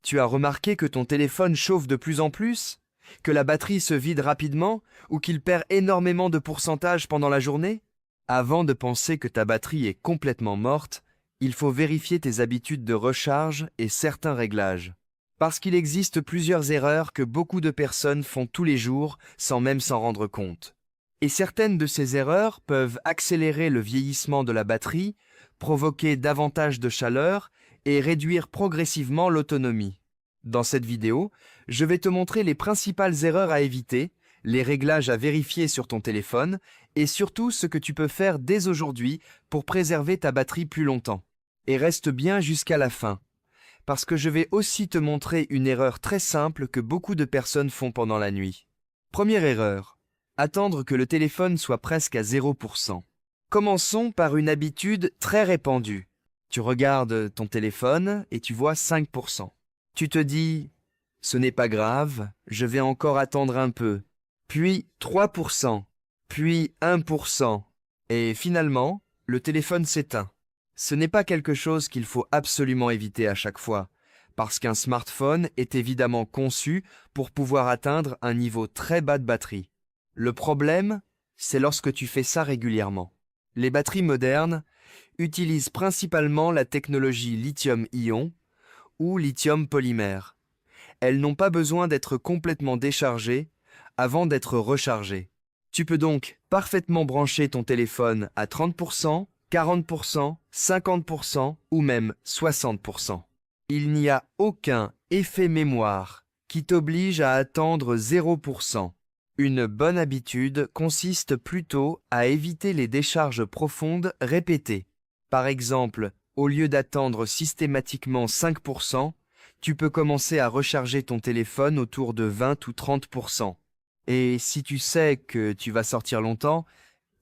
Tu as remarqué que ton téléphone chauffe de plus en plus? Que la batterie se vide rapidement ou qu'il perd énormément de pourcentage pendant la journée? Avant de penser que ta batterie est complètement morte, il faut vérifier tes habitudes de recharge et certains réglages. Parce qu'il existe plusieurs erreurs que beaucoup de personnes font tous les jours sans même s'en rendre compte. Et certaines de ces erreurs peuvent accélérer le vieillissement de la batterie, provoquer davantage de chaleur et réduire progressivement l'autonomie. Dans cette vidéo, je vais te montrer les principales erreurs à éviter, les réglages à vérifier sur ton téléphone et surtout ce que tu peux faire dès aujourd'hui pour préserver ta batterie plus longtemps. Et reste bien jusqu'à la fin, parce que je vais aussi te montrer une erreur très simple que beaucoup de personnes font pendant la nuit. Première erreur, attendre que le téléphone soit presque à 0%. Commençons par une habitude très répandue. Tu regardes ton téléphone et tu vois 5%. Tu te dis « ce n'est pas grave, je vais encore attendre un peu ». Puis 3%, puis 1%. Et finalement, le téléphone s'éteint. Ce n'est pas quelque chose qu'il faut absolument éviter à chaque fois, parce qu'un smartphone est évidemment conçu pour pouvoir atteindre un niveau très bas de batterie. Le problème, c'est lorsque tu fais ça régulièrement. Les batteries modernes utilisent principalement la technologie lithium-ion ou lithium polymère. Elles n'ont pas besoin d'être complètement déchargées avant d'être rechargées. Tu peux donc parfaitement brancher ton téléphone à 30%, 40%, 50% ou même 60%. Il n'y a aucun effet mémoire qui t'oblige à attendre 0%. Une bonne habitude consiste plutôt à éviter les décharges profondes répétées. Par exemple, au lieu d'attendre systématiquement 5%, tu peux commencer à recharger ton téléphone autour de 20 ou 30%. Et si tu sais que tu vas sortir longtemps,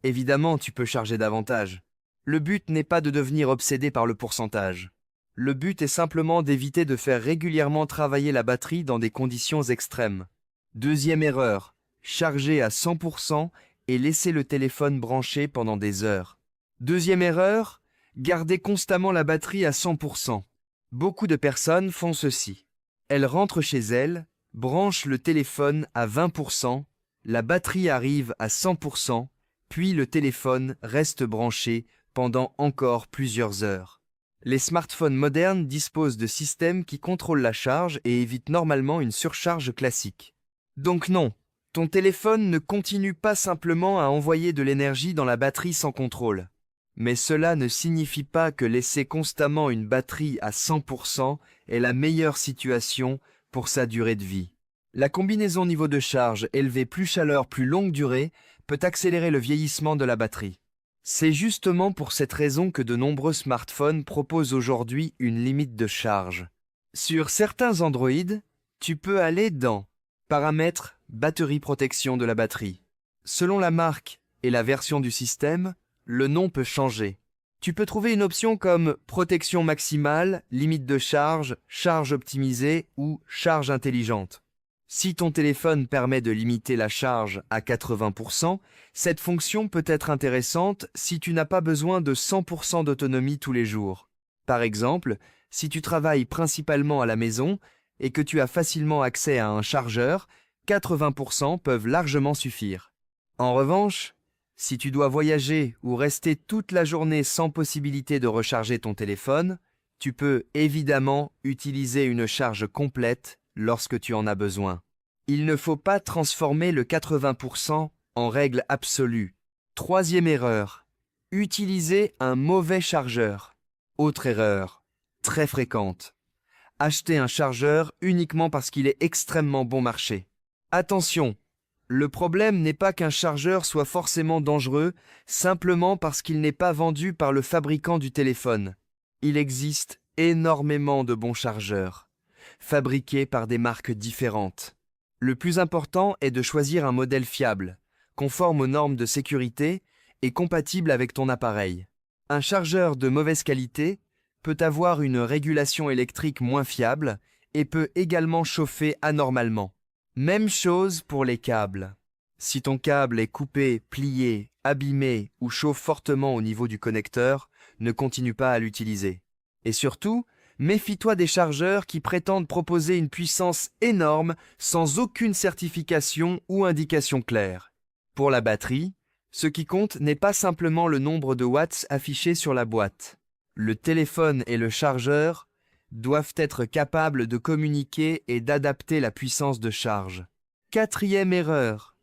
évidemment tu peux charger davantage. Le but n'est pas de devenir obsédé par le pourcentage. Le but est simplement d'éviter de faire régulièrement travailler la batterie dans des conditions extrêmes. Deuxième erreur, charger à 100% et laisser le téléphone branché pendant des heures. Deuxième erreur, garder constamment la batterie à 100%. Beaucoup de personnes font ceci. Elles rentrent chez elles, branchent le téléphone à 20%, la batterie arrive à 100%, puis le téléphone reste branché pendant encore plusieurs heures. Les smartphones modernes disposent de systèmes qui contrôlent la charge et évitent normalement une surcharge classique. Donc non, ton téléphone ne continue pas simplement à envoyer de l'énergie dans la batterie sans contrôle. Mais cela ne signifie pas que laisser constamment une batterie à 100% est la meilleure situation pour sa durée de vie. La combinaison niveau de charge élevé plus chaleur plus longue durée peut accélérer le vieillissement de la batterie. C'est justement pour cette raison que de nombreux smartphones proposent aujourd'hui une limite de charge. Sur certains Android, tu peux aller dans Paramètres, batterie protection de la batterie. Selon la marque et la version du système, le nom peut changer. Tu peux trouver une option comme protection maximale, limite de charge, charge optimisée ou charge intelligente. Si ton téléphone permet de limiter la charge à 80%, cette fonction peut être intéressante si tu n'as pas besoin de 100% d'autonomie tous les jours. Par exemple, si tu travailles principalement à la maison et que tu as facilement accès à un chargeur, 80% peuvent largement suffire. En revanche, si tu dois voyager ou rester toute la journée sans possibilité de recharger ton téléphone, tu peux évidemment utiliser une charge complète lorsque tu en as besoin. Il ne faut pas transformer le 80% en règle absolue. Troisième erreur, utiliser un mauvais chargeur. Autre erreur, très fréquente. Acheter un chargeur uniquement parce qu'il est extrêmement bon marché. Attention! Le problème n'est pas qu'un chargeur soit forcément dangereux simplement parce qu'il n'est pas vendu par le fabricant du téléphone. Il existe énormément de bons chargeurs, fabriqués par des marques différentes. Le plus important est de choisir un modèle fiable, conforme aux normes de sécurité et compatible avec ton appareil. Un chargeur de mauvaise qualité peut avoir une régulation électrique moins fiable et peut également chauffer anormalement. Même chose pour les câbles. Si ton câble est coupé, plié, abîmé ou chauffe fortement au niveau du connecteur, ne continue pas à l'utiliser. Et surtout, Méfie-toi des chargeurs qui prétendent proposer une puissance énorme sans aucune certification ou indication claire. Pour la batterie, ce qui compte n'est pas simplement le nombre de watts affichés sur la boîte. Le téléphone et le chargeur doivent être capables de communiquer et d'adapter la puissance de charge. Quatrième erreur.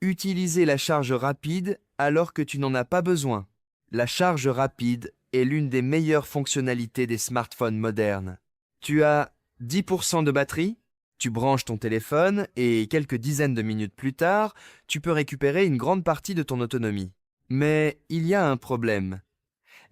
Utiliser la charge rapide alors que tu n'en as pas besoin. La charge rapide est l'une des meilleures fonctionnalités des smartphones modernes. Tu as 10% de batterie, tu branches ton téléphone et quelques dizaines de minutes plus tard, tu peux récupérer une grande partie de ton autonomie. Mais il y a un problème.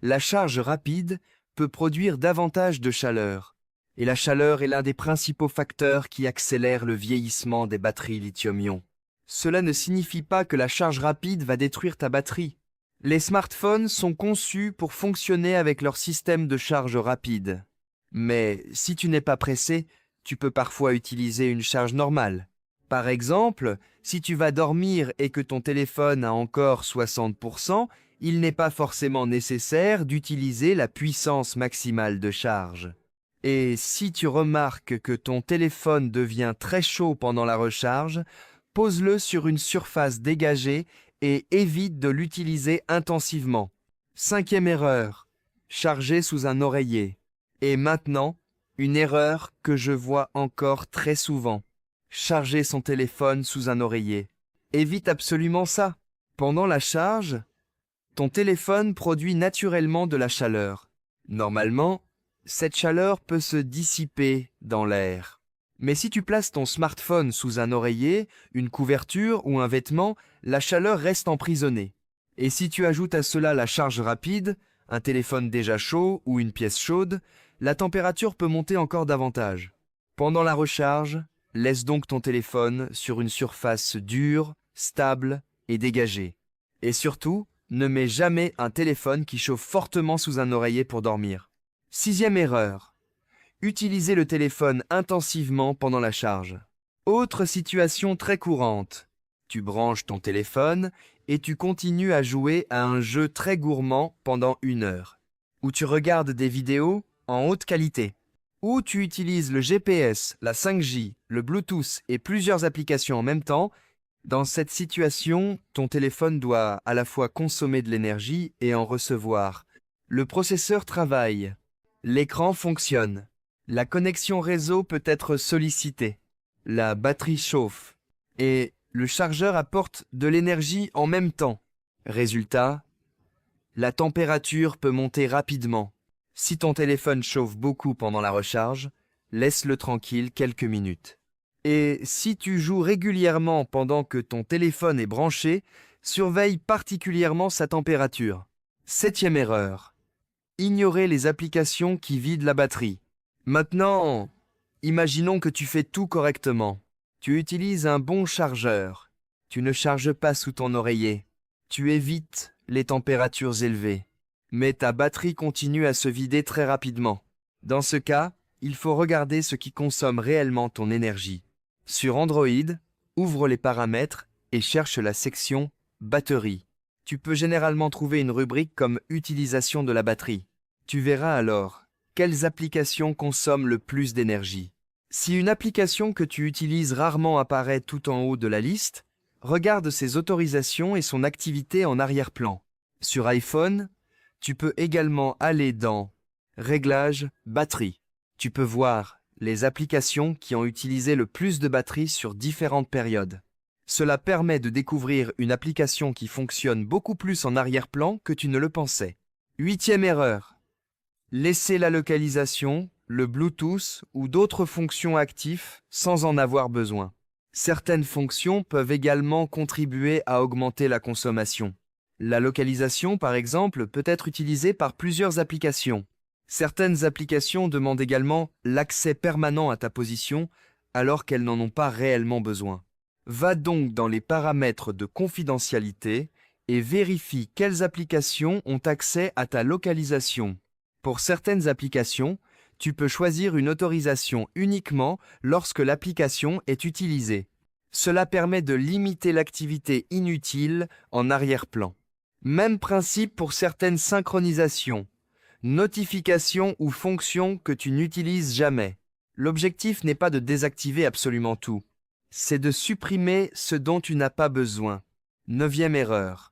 La charge rapide peut produire davantage de chaleur. Et la chaleur est l'un des principaux facteurs qui accélèrent le vieillissement des batteries lithium-ion. Cela ne signifie pas que la charge rapide va détruire ta batterie. Les smartphones sont conçus pour fonctionner avec leur système de charge rapide. Mais si tu n'es pas pressé, tu peux parfois utiliser une charge normale. Par exemple, si tu vas dormir et que ton téléphone a encore 60%, il n'est pas forcément nécessaire d'utiliser la puissance maximale de charge. Et si tu remarques que ton téléphone devient très chaud pendant la recharge, pose-le sur une surface dégagée et évite de l'utiliser intensivement. Cinquième erreur, charger sous un oreiller. Et maintenant, une erreur que je vois encore très souvent. Charger son téléphone sous un oreiller. Évite absolument ça. Pendant la charge, ton téléphone produit naturellement de la chaleur. Normalement, cette chaleur peut se dissiper dans l'air. Mais si tu places ton smartphone sous un oreiller, une couverture ou un vêtement, la chaleur reste emprisonnée. Et si tu ajoutes à cela la charge rapide, un téléphone déjà chaud ou une pièce chaude, la température peut monter encore davantage. Pendant la recharge, laisse donc ton téléphone sur une surface dure, stable et dégagée. Et surtout, ne mets jamais un téléphone qui chauffe fortement sous un oreiller pour dormir. Sixième erreur. Utiliser le téléphone intensivement pendant la charge. Autre situation très courante. Tu branches ton téléphone et tu continues à jouer à un jeu très gourmand pendant 1 heure. Ou tu regardes des vidéos en haute qualité. Ou tu utilises le GPS, la 5G, le Bluetooth et plusieurs applications en même temps. Dans cette situation, ton téléphone doit à la fois consommer de l'énergie et en recevoir. Le processeur travaille. L'écran fonctionne. La connexion réseau peut être sollicitée. La batterie chauffe. Et le chargeur apporte de l'énergie en même temps. Résultat, la température peut monter rapidement. Si ton téléphone chauffe beaucoup pendant la recharge, laisse-le tranquille quelques minutes. Et si tu joues régulièrement pendant que ton téléphone est branché, surveille particulièrement sa température. Septième erreur. Ignorer les applications qui vident la batterie. Maintenant, imaginons que tu fais tout correctement. Tu utilises un bon chargeur. Tu ne charges pas sous ton oreiller. Tu évites les températures élevées. Mais ta batterie continue à se vider très rapidement. Dans ce cas, il faut regarder ce qui consomme réellement ton énergie. Sur Android, ouvre les paramètres et cherche la section « Batterie ». Tu peux généralement trouver une rubrique comme « Utilisation de la batterie ». Tu verras alors quelles applications consomment le plus d'énergie. Si une application que tu utilises rarement apparaît tout en haut de la liste, regarde ses autorisations et son activité en arrière-plan. Sur iPhone, tu peux également aller dans « Réglages batterie ». Tu peux voir les applications qui ont utilisé le plus de batterie sur différentes périodes. Cela permet de découvrir une application qui fonctionne beaucoup plus en arrière-plan que tu ne le pensais. Huitième erreur. Laisser la localisation, le Bluetooth ou d'autres fonctions actives sans en avoir besoin. Certaines fonctions peuvent également contribuer à augmenter la consommation. La localisation, par exemple, peut être utilisée par plusieurs applications. Certaines applications demandent également l'accès permanent à ta position alors qu'elles n'en ont pas réellement besoin. Va donc dans les paramètres de confidentialité et vérifie quelles applications ont accès à ta localisation. Pour certaines applications, tu peux choisir une autorisation uniquement lorsque l'application est utilisée. Cela permet de limiter l'activité inutile en arrière-plan. Même principe pour certaines synchronisations. Notifications ou fonctions que tu n'utilises jamais. L'objectif n'est pas de désactiver absolument tout. C'est de supprimer ce dont tu n'as pas besoin. 9e erreur.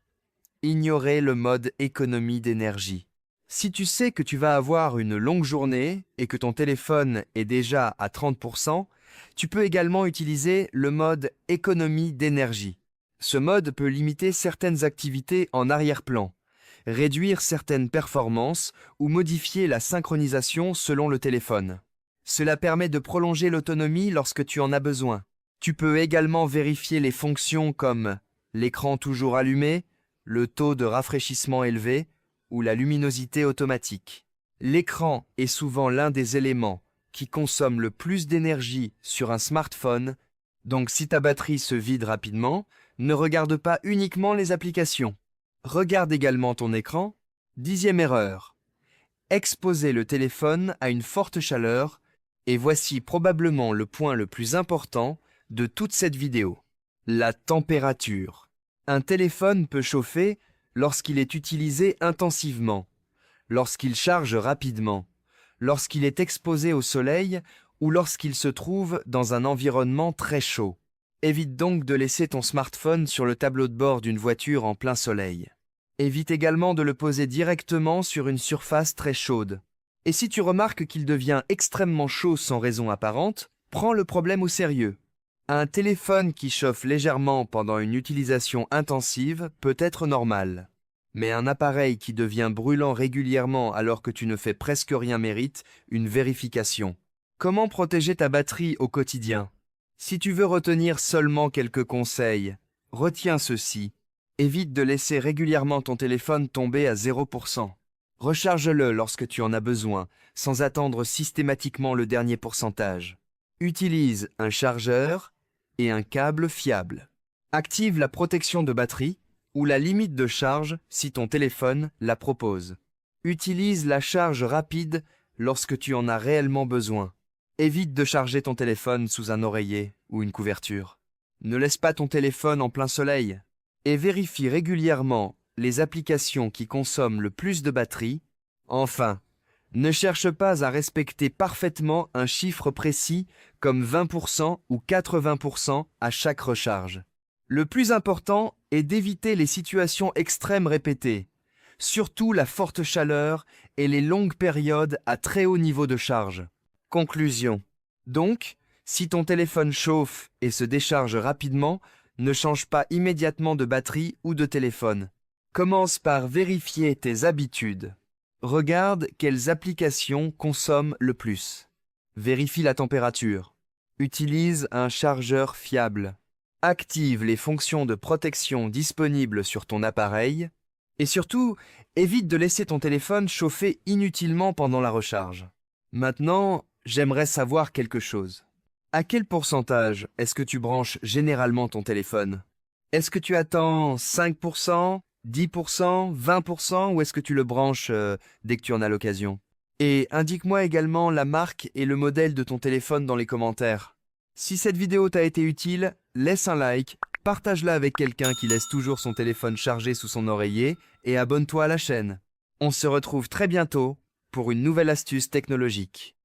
Ignorer le mode économie d'énergie. Si tu sais que tu vas avoir une longue journée et que ton téléphone est déjà à 30%, tu peux également utiliser le mode économie d'énergie. Ce mode peut limiter certaines activités en arrière-plan, réduire certaines performances ou modifier la synchronisation selon le téléphone. Cela permet de prolonger l'autonomie lorsque tu en as besoin. Tu peux également vérifier les fonctions comme l'écran toujours allumé, le taux de rafraîchissement élevé ou la luminosité automatique. L'écran est souvent l'un des éléments qui consomme le plus d'énergie sur un smartphone, donc si ta batterie se vide rapidement, ne regarde pas uniquement les applications. Regarde également ton écran. 10e erreur. Exposer le téléphone à une forte chaleur, et voici probablement le point le plus important de toute cette vidéo. La température. Un téléphone peut chauffer lorsqu'il est utilisé intensivement, lorsqu'il charge rapidement, lorsqu'il est exposé au soleil ou lorsqu'il se trouve dans un environnement très chaud. Évite donc de laisser ton smartphone sur le tableau de bord d'une voiture en plein soleil. Évite également de le poser directement sur une surface très chaude. Et si tu remarques qu'il devient extrêmement chaud sans raison apparente, prends le problème au sérieux. Un téléphone qui chauffe légèrement pendant une utilisation intensive peut être normal. Mais un appareil qui devient brûlant régulièrement alors que tu ne fais presque rien mérite une vérification. Comment protéger ta batterie au quotidien? Si tu veux retenir seulement quelques conseils, retiens ceci. Évite de laisser régulièrement ton téléphone tomber à 0%. Recharge-le lorsque tu en as besoin, sans attendre systématiquement le dernier pourcentage. Utilise un chargeur et un câble fiable. Active la protection de batterie ou la limite de charge si ton téléphone la propose. Utilise la charge rapide lorsque tu en as réellement besoin. Évite de charger ton téléphone sous un oreiller ou une couverture. Ne laisse pas ton téléphone en plein soleil. Et vérifie régulièrement les applications qui consomment le plus de batterie. Enfin, ne cherche pas à respecter parfaitement un chiffre précis comme 20% ou 80% à chaque recharge. Le plus important est d'éviter les situations extrêmes répétées, surtout la forte chaleur et les longues périodes à très haut niveau de charge. Conclusion. Donc, si ton téléphone chauffe et se décharge rapidement, ne change pas immédiatement de batterie ou de téléphone. Commence par vérifier tes habitudes. Regarde quelles applications consomment le plus. Vérifie la température. Utilise un chargeur fiable. Active les fonctions de protection disponibles sur ton appareil. Et surtout, évite de laisser ton téléphone chauffer inutilement pendant la recharge. Maintenant, j'aimerais savoir quelque chose. À quel pourcentage est-ce que tu branches généralement ton téléphone? Est-ce que tu attends 5%, 10%, 20% ou est-ce que tu le branches dès que tu en as l'occasion? Et indique-moi également la marque et le modèle de ton téléphone dans les commentaires. Si cette vidéo t'a été utile, laisse un like, partage-la avec quelqu'un qui laisse toujours son téléphone chargé sous son oreiller et abonne-toi à la chaîne. On se retrouve très bientôt pour une nouvelle astuce technologique.